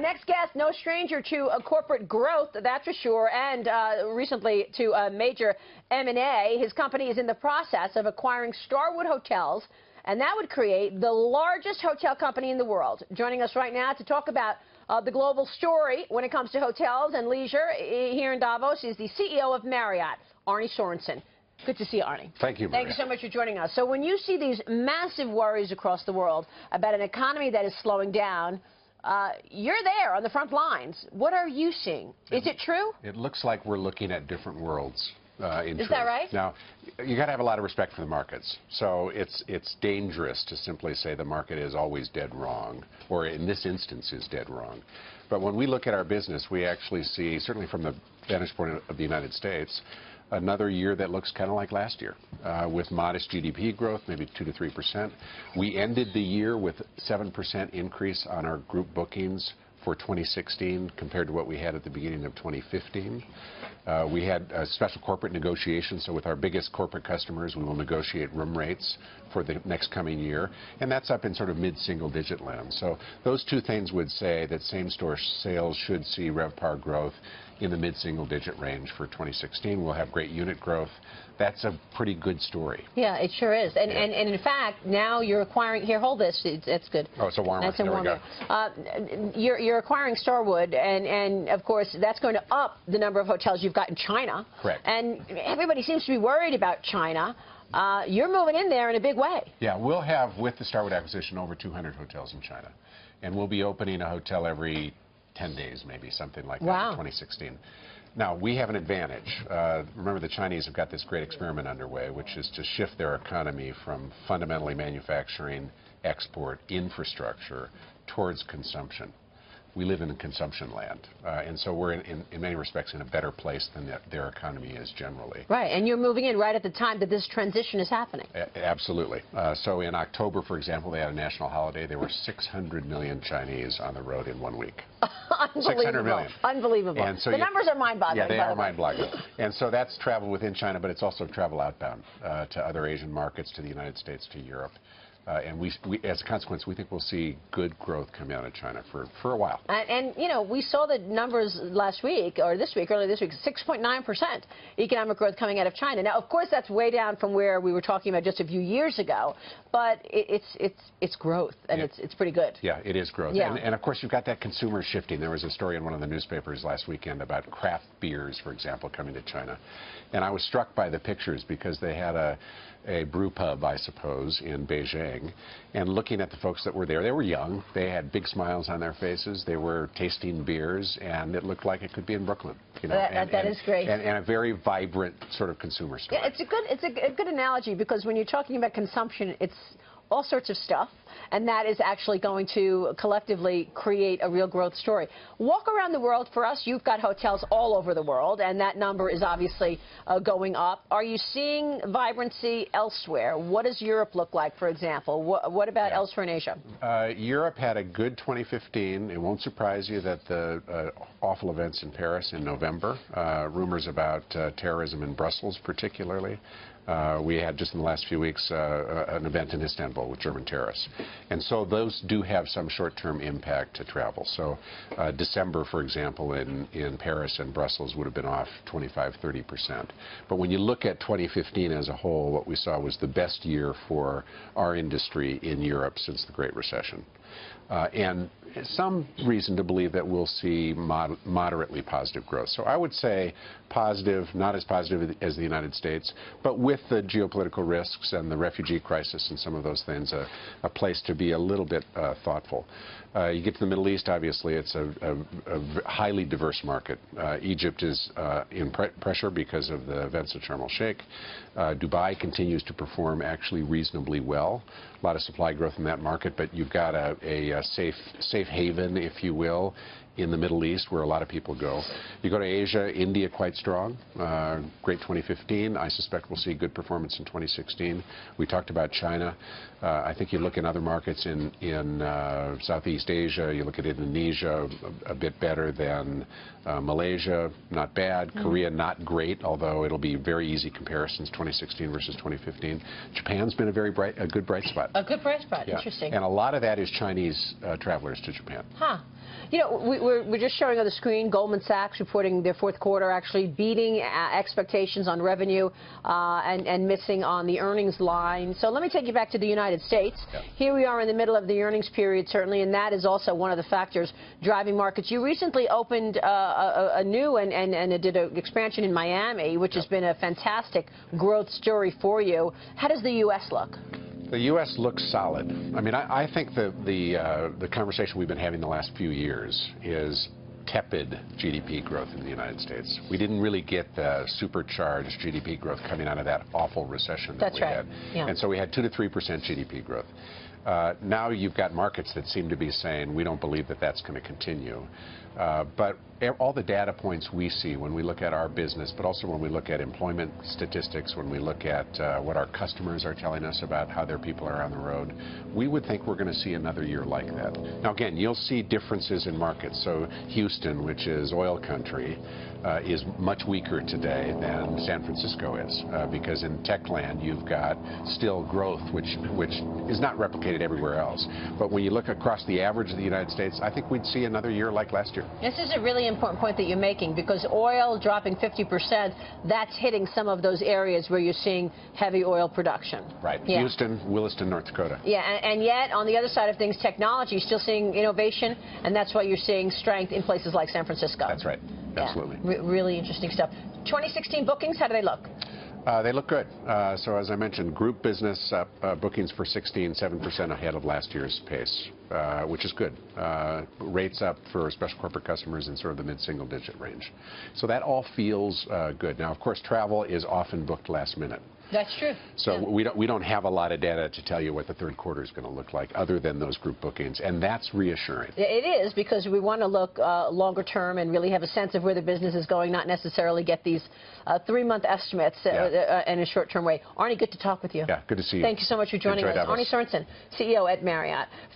next guest, no stranger to corporate growth, that's for sure, and recently to a major M&A. His company is in the process of acquiring Starwood Hotels, and that would create the largest hotel company in the world. Joining us right now to talk about the global story when it comes to hotels and leisure here in Davos is the CEO of Marriott, Arne Sorenson. Good to see you, Arne. Thank you, Maria. Thank you so much for joining us. So when you see these massive worries across the world about an economy that is slowing down, you're there on the front lines. What are you seeing? Is it true? It looks like we're looking at different worlds. Is that right? Now, you got to have a lot of respect for the markets. So it's dangerous to simply say the market is always dead wrong, or in this instance is dead wrong. But when we look at our business, we actually see, certainly from the vantage point of the United States, another year that looks kind of like last year, with modest GDP growth, maybe 2 to 3%. We ended the year with 7% increase on our group bookings for 2016 compared to what we had at the beginning of 2015. We had a special corporate negotiation, so with our biggest corporate customers, we will negotiate room rates for the next coming year, and that's up in sort of mid-single digit land. So those two things would say that same-store sales should see RevPAR growth in the mid-single digit range for 2016. We'll have great unit growth. That's a pretty good story. Yeah, it sure is. And in fact, now you're acquiring, here, hold this. That's good. Oh, it's a warmer. That's a warmer. You're acquiring Starwood, and of course, that's going to up the number of hotels you've got in China. Correct. And everybody seems to be worried about China. You're moving in there in a big way. Yeah, we'll have, with the Starwood acquisition, over 200 hotels in China. And we'll be opening a hotel every 10 days, maybe, something like that in 2016. Now, we have an advantage. Remember, the Chinese have got this great experiment underway, which is to shift their economy from fundamentally manufacturing, export, infrastructure, towards consumption. We live in a consumption land, and so we're in many respects in a better place than their economy is generally. Right, and you're moving in right at the time that this transition is happening. Absolutely. So in October, for example, they had a national holiday. There were 600 million Chinese on the road in 1 week. Unbelievable. 600 million. Unbelievable. And so the numbers are mind-boggling. Yeah, they are mind-boggling. And so that's travel within China, but it's also travel outbound to other Asian markets, to the United States, to Europe. And we, as a consequence, we think we'll see good growth coming out of China for a while. And you know, we saw the numbers last week, or this week, earlier this week, 6.9% economic growth coming out of China. Now, of course, that's way down from where we were talking about just a few years ago, but it's growth, and it's pretty good. Yeah, it is growth. Yeah. And of course, you've got that consumer shifting. There was a story in one of the newspapers last weekend about craft beers, for example, coming to China. And I was struck by the pictures because they had a brew pub, I suppose, in Beijing, and looking at the folks that were there, they were young, they had big smiles on their faces, they were tasting beers, and it looked like it could be in Brooklyn. You know, that is great. And a very vibrant sort of consumer story. Yeah, it's a good analogy, because when you're talking about consumption, it's all sorts of stuff, and that is actually going to collectively create a real growth story. Walk around the world for us. You've got hotels all over the world, and that number is obviously going up. Are you seeing vibrancy elsewhere? What does Europe look like, for example? What about elsewhere in Asia? Europe had a good 2015. It won't surprise you that the awful events in Paris in November, rumors about terrorism in Brussels particularly. We had just in the last few weeks an event in Istanbul with German terrorists. And so those do have some short-term impact to travel. So December, for example, in Paris and Brussels would have been off 25–30%. But when you look at 2015 as a whole, what we saw was the best year for our industry in Europe since the Great Recession. And some reason to believe that we'll see moderately positive growth. So I would say positive, not as positive as the United States, but with the geopolitical risks and the refugee crisis and some of those things, a place to be a little bit thoughtful. You get to the Middle East, obviously, it's a highly diverse market. Egypt is in pressure because of the events of Sharm el-Sheikh. Dubai continues to perform actually reasonably well. A lot of supply growth in that market, but you've got a safe haven, if you will, in the Middle East, where a lot of people go. You go to Asia, India quite strong, great 2015. I suspect we'll see good performance in 2016. We talked about China. I think you look in other markets in Southeast Asia, you look at Indonesia, a bit better than Malaysia, not bad. Korea, not great, although it'll be very easy comparisons, 2016 versus 2015. Japan's been a good bright spot. A good bright spot, yeah. Interesting. And a lot of that is Chinese travelers to Japan. Huh. You know, we're just showing on the screen Goldman Sachs reporting their fourth quarter actually beating expectations on revenue and missing on the earnings line. So let me take you back to the United States. Yeah. Here we are in the middle of the earnings period, certainly, and that is also one of the factors driving markets. You recently opened a new and did an expansion in Miami, which has been a fantastic growth story for you. How does the U.S. look? The U.S. looks solid. I mean, I think the conversation we've been having the last few years is tepid GDP growth in the United States. We didn't really get the supercharged GDP growth coming out of that awful recession that we had. Yeah. And so we had 2 to 3% GDP growth. Now you've got markets that seem to be saying we don't believe that that's going to continue. But all the data points we see when we look at our business, but also when we look at employment statistics, when we look at what our customers are telling us about how their people are on the road, we would think we're going to see another year like that. Now, again, you'll see differences in markets. So Houston, which is oil country, is much weaker today than San Francisco is, because in tech land you've got still growth, which is not replicated everywhere else. But when you look across the average of the United States, I think we'd see another year like last year. This is a really important point that you're making, because oil dropping 50%, that's hitting some of those areas where you're seeing heavy oil production. Right. Yeah. Houston, Williston, North Dakota. Yeah, and yet on the other side of things, technology, still seeing innovation, and that's why you're seeing strength in places like San Francisco. That's right. Absolutely. Yeah. Really interesting stuff. 2016 bookings, how do they look? They look good. So as I mentioned, group business bookings for 16, 7% ahead of last year's pace, which is good. Rates up for special corporate customers in sort of the mid-single digit range. So that all feels good. Now, of course, travel is often booked last minute. That's true. So yeah. we don't have a lot of data to tell you what the third quarter is going to look like other than those group bookings, and that's reassuring. It is, because we want to look longer term and really have a sense of where the business is going, not necessarily get these 3-month estimates in a short-term way. Arne, good to talk with you. Yeah, good to see you. Thank you so much for joining us. Arne Sorenson, CEO at Marriott.